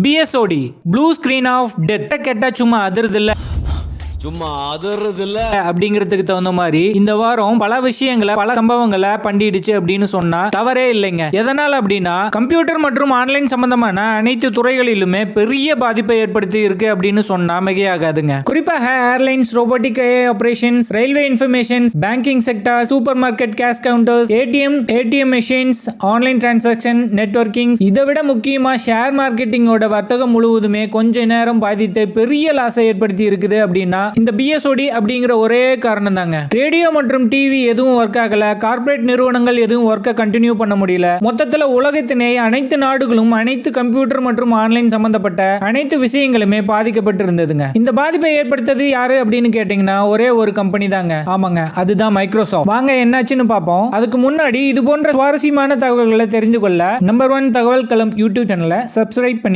BSOD blue screen of death கேட்டா சும்மா அதிர்தில்ல அப்படிங்கிறதுக்கு தகுந்த மாதிரி இந்த வாரம் பல விஷயங்களை பல சம்பவங்களை பண்ணிடுச்சு அப்படின்னு சொன்னா தவறே இல்லைங்க. எதனால அப்படின்னா கம்ப்யூட்டர் மற்றும் ஆன்லைன் சம்பந்தமான அனைத்து துறைகளிலுமே பெரிய பாதிப்பை ஏற்படுத்தி இருக்கு அப்படின்னு சொன்னா மிகையாகாதுங்க. குறிப்பாக airlines, robotic operations, railway information, banking sector, super market cash counters, ATM machines, online transaction, networking, இதை விட முக்கியமா ஷேர் மார்க்கெட்டிங்கோட வர்த்தகம் முழுவதுமே கொஞ்ச நேரம் பாதித்து பெரிய லாஸை ஏற்படுத்தி இருக்குது அப்படின்னா இந்த BSOD அப்படிங்கிற ஒரே காரணம் தாங்க. ரேடியோ மற்றும் டிவி எதுவும் ஒர்க் ஆகல, கார்ப்பரேட் நிறுவனங்கள் எதுவும் ஒர்க்கை கண்டினியூ பண்ண முடியல. மொத்தத்தில் உலகத்திலே அனைத்து நாடுகளும் அனைத்து கம்ப்யூட்டர் மற்றும் ஆன்லைன் சம்பந்தப்பட்ட அனைத்து விஷயங்களுமே பாதிக்கப்பட்டு இருந்ததுங்க. இந்த பாதிப்பை ஏற்படுத்தது யாரு அப்படின்னு கேட்டீங்கன்னா ஒரே ஒரு கம்பெனி தாங்க. ஆமாங்க, அதுதான் மைக்ரோசாஃப்ட். வாங்க என்னாச்சுன்னு பார்ப்போம். அதுக்கு முன்னாடி இது போன்ற சுவாரஸ்யமான தகவல்களை தெரிந்து கொள்ள நம்பர் 1 தகவல் களம் யூடியூப் சேனலை சப்ஸ்கிரைப் பண்ணி